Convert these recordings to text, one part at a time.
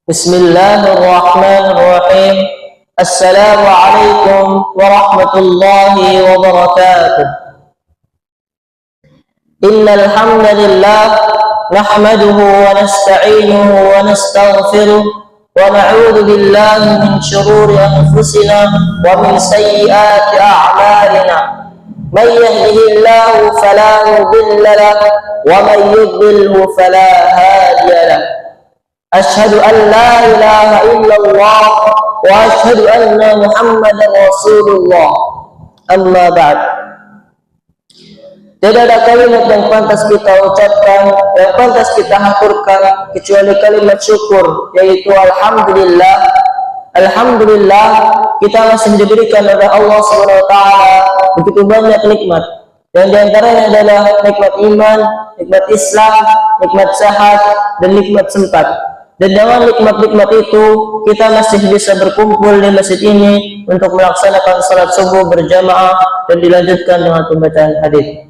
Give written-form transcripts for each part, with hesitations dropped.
Bismillahirrahmanirrahim. Assalamualaikum warahmatullahi wabarakatuh. Innal hamdalillah nahmaduhu wa nasta'inuhu wa nastaghfiruh wa na'udzu billahi min shururi anfusina wa min sayyiati a'malina. Man yahdihillahu fala mudilla lahu wa man yudlilhu fala hadiya lahu. Asyhadu an la ilaha illallah wa asyhadu anna Muhammadar Rasulullah. Amma ba'd. Tidak ada kalimat yang pantas kita ucapkan, yang pantas kita haturkan kecuali kalimat syukur, yaitu alhamdulillah. Alhamdulillah, kita masih diberikan oleh Allah SWT begitu banyak nikmat. Dan diantaranya adalah nikmat iman, nikmat Islam, nikmat sehat, dan nikmat sempat. Dan dengan nikmat-nikmat itu kita masih bisa berkumpul di masjid ini untuk melaksanakan salat subuh berjamaah dan dilanjutkan dengan pembacaan hadis.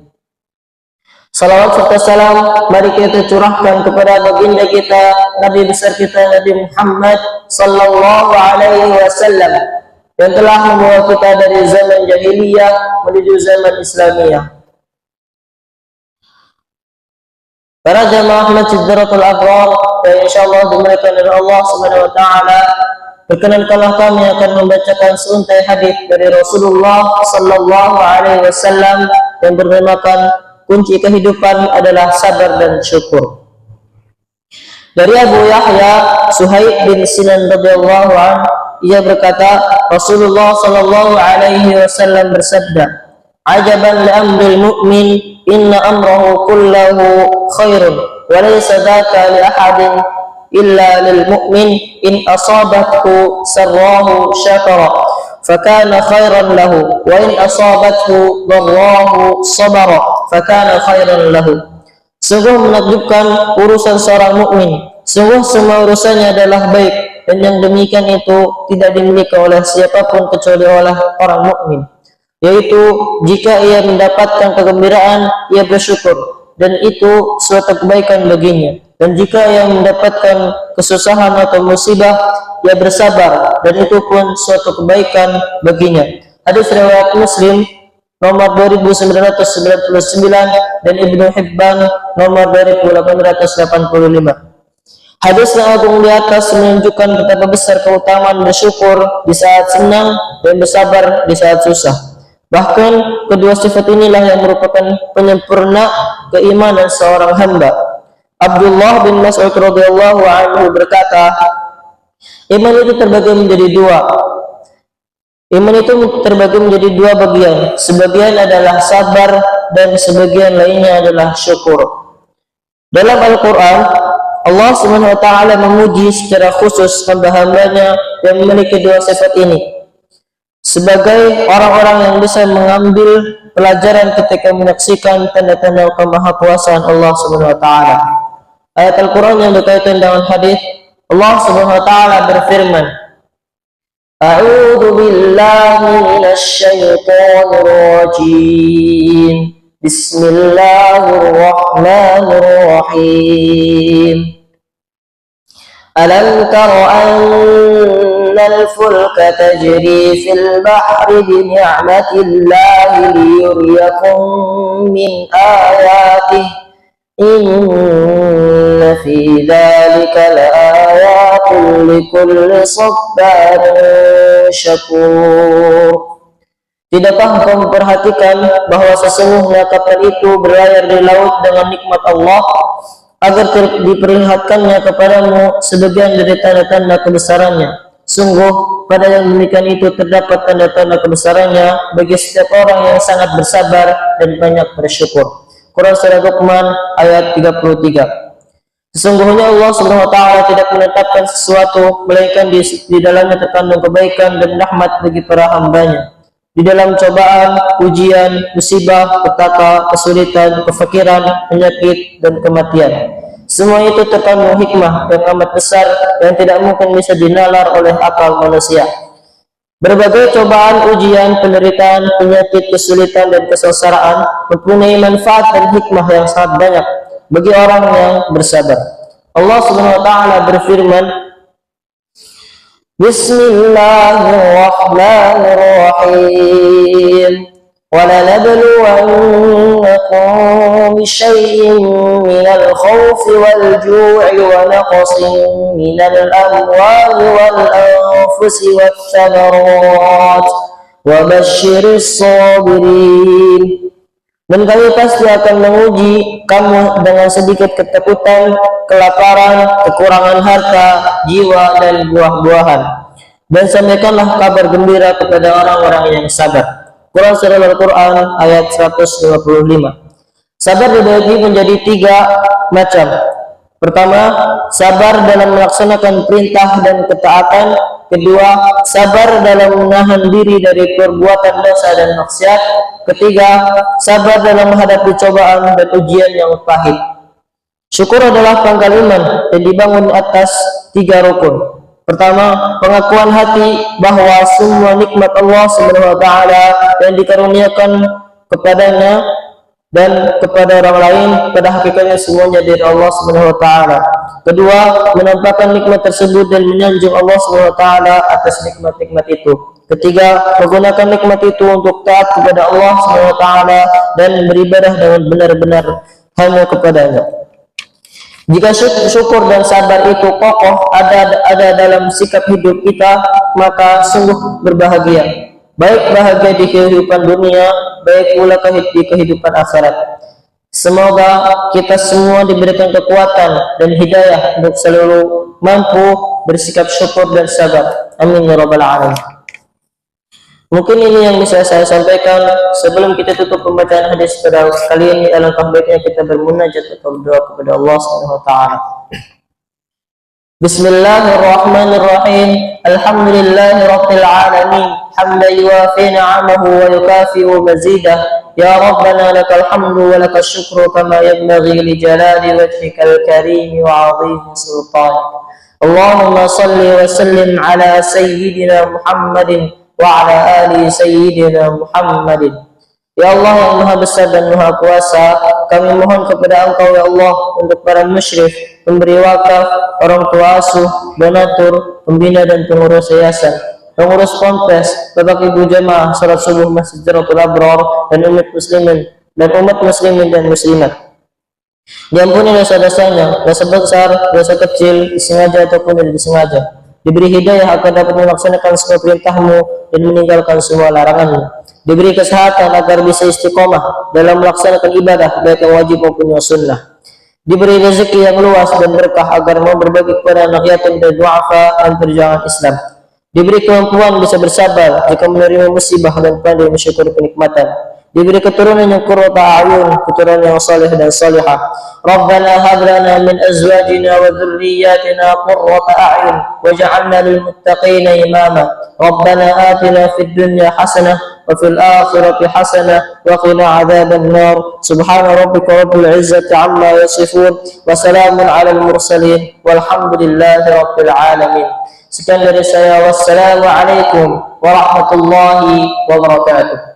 Salawat serta salam mari kita curahkan kepada baginda kita, Nabi besar kita Nabi Muhammad sallallahu alaihi wasallam yang telah membawa kita dari zaman jahiliyah menuju zaman Islamiyah. Para jamaah Masjid Darul Abrar yang insyaallah dimuliakan oleh Allah Subhanahu wa taala, perkenankanlah kami akan membacakan seuntai hadis dari Rasulullah sallallahu alaihi wasallam yang bertemakan kunci kehidupan adalah sabar dan syukur. Dari Abu Yahya Suhaib bin Sinan radhiyallahu anhu, ia berkata, Rasulullah sallallahu alaihi wasallam bersabda, "Ajaban li amril mu'min, inna amrahu kullahu khairun wa laysa dzaka li ahadin illa lil mu'min in asabathu sarrahu syakara fakana khairan lahu wa in asabathu dharrahu sabara fakana khairan lahu." Sungguh menakjubkan urusan seorang mukmin, sungguh semua urusannya adalah baik, dan yang demikian itu tidak dimiliki oleh siapapun kecuali oleh orang mukmin, yaitu jika ia mendapatkan kegembiraan ia bersyukur dan itu suatu kebaikan baginya, dan jika ia mendapatkan kesusahan atau musibah ia bersabar dan itu pun suatu kebaikan baginya. Hadis riwayat Muslim nomor 2999 dan Ibnu Hibban nomor 2885. Hadis yang agung di atas menunjukkan betapa besar keutamaan bersyukur di saat senang dan bersabar di saat susah. Bahkan kedua sifat inilah yang merupakan penyempurna keimanan seorang hamba. Abdullah bin Mas'ud radhiyallahu anhu berkata, iman itu terbagi menjadi dua. Iman itu terbagi menjadi dua bagian. Sebagian adalah sabar dan sebagian lainnya adalah syukur. Dalam Al-Quran, Allah Subhanahu wa taala memuji secara khusus hamba-hambanya yang memiliki dua sifat ini sebagai orang-orang yang bisa mengambil pelajaran ketika menyaksikan tanda-tanda kemahakuasaan Allah Subhanahu wa taala. Ayat Al-Qur'an yang berkaitan dengan hadis, Allah Subhanahu wa taala berfirman, A'udzu billahi minasy syaithanir rajim. Bismillahirrahmanirrahim. Alam tara annal fulka tajri fil bahri bi ni'matillahi liyuriyakum min ayatihi inna fi dzalika laayatin likulli sabarin syakur. Tidakkah engkau memperhatikan bahwa sesungguhnya kapal itu berlayar di laut dengan nikmat Allah agar diperlihatkannya kepadamu sebagian dari tanda-tanda kebesarannya. Sungguh pada yang demikian itu terdapat tanda-tanda kebesarannya bagi setiap orang yang sangat bersabar dan banyak bersyukur. Quran Surah Luqman ayat 33. Sesungguhnya Allah Subhanahu wa taala tidak menetapkan sesuatu melainkan di dalamnya terkandung kebaikan dan rahmat bagi para hambanya. Di dalam cobaan, ujian, musibah, petaka, kesulitan, kefakiran, penyakit, dan kematian. Semua itu terkandung hikmah yang amat besar yang tidak mungkin bisa dinalar oleh akal manusia. Berbagai cobaan, ujian, penderitaan, penyakit, kesulitan, dan kesengsaraan mempunyai manfaat dan hikmah yang sangat banyak bagi orang yang bersabar. Allah Subhanahu wa taala berfirman, Bismillahirrahmanirrahim. وَلَنَبْلُوَنَّكُمْ بِشَيْءٍ مِّنَ الْخَوْفِ وَالْجُوعِ وَنَقْصٍ مِّنَ الْأَمْوَالِ وَالْأَنفُسِ وَالثَّمَرَاتِ وَبَشِّرِ الصَّابِرِينَ. Dan kami pasti akan menguji kamu dengan sedikit ketakutan, kelaparan, kekurangan harta, jiwa, dan buah-buahan. Dan sampaikanlah kabar gembira kepada orang-orang yang sabar. Quran Surah Al-Quran ayat 155. Sabar dibagi menjadi 3 macam. Pertama, sabar dalam melaksanakan perintah dan ketaatan. Kedua, sabar dalam menahan diri dari perbuatan dosa dan maksiat. Ketiga, sabar dalam menghadapi cobaan dan ujian yang pahit. Syukur adalah pangkal iman dan dibangun atas 3 rukun. Pertama, pengakuan hati bahwa semua nikmat Allah SWT yang dikaruniakan kepadanya dan kepada orang lain pada hakikatnya semuanya dari Allah SWT. Kedua, menampakkan nikmat tersebut dan menyanjung Allah SWT atas nikmat-nikmat itu. Ketiga, menggunakan nikmat itu untuk taat kepada Allah SWT dan beribadah dengan benar-benar hanya kepadanya. Jika syukur dan sabar itu kokoh ada dalam sikap hidup kita, maka sungguh berbahagia. Baik bahagia di kehidupan dunia, baik pula di kehidupan akhirat. Semoga kita semua diberikan kekuatan dan hidayah untuk selalu mampu bersikap syukur dan sabar. Amin ya rabbal alamin. Mungkin ini yang bisa saya sampaikan. Sebelum kita tutup pembacaan hadis pada kali ini, alangkah baiknya kita bermunajat atau berdoa kepada Allah Subhanahu wa taala. Bismillahirrahmanirrahim. Alhamdulillahirabbil alamin. Hamdan yuwafi ni'amahu wa yukafi'u mazidah. Ya Rabbana lakal hamdu wa lakal syukru kama yanbaghi li jalali wajhikal karim wa 'azimi sultanik. Allahumma salli wa sallim ala sayyidina Muhammadin wa ala ali sayyidina Muhammadin. Ya Allah yang Maha Besar dan Maha Kuasa, kami mohon kepada Engkau ya Allah untuk para musyrif, pemberi wakaf, orang tua asuh, donatur, pembina dan pengurus yayasan, pengurus ponpes, Bapak Ibu jamaah salat subuh Masjid Jaratul Abrar dan umat muslimin dan muslimat. Diampuni dosa-dosanya, dosa besar, dosa kecil, disengaja ataupun tidak disengaja. Diberi hidayah agar dapat melaksanakan semua perintah-Mu dan meninggalkan semua larangan-Mu. Diberi kesehatan agar bisa istiqomah dalam melaksanakan ibadah baik yang wajib maupun yang sunnah. Diberi rezeki yang luas dan berkah agar mau berbagi kepada anak yatim dan du'afa dan perjuangan Islam. Diberi kemampuan bisa bersabar jika menerima musibah dan pandai mensyukuri kenikmatan. Diberi keturunan yang qurrata a'yun, keturunan yang saleh dan salihah. Rabbana hab lana min azwajina wa dhurriyyatina qurrata a'yun waj'alna lil muttaqina imama. Rabbana atina fid dunya hasanah wa fil akhirati hasanah wa qina 'adzaban nar. Subhana rabbika rabbil izzati 'amma yasifun wa salamun 'alal mursalin walhamdulillahi rabbil alamin. Sekian dari saya, wassalamu alaikum warahmatullahi wabarakatuh.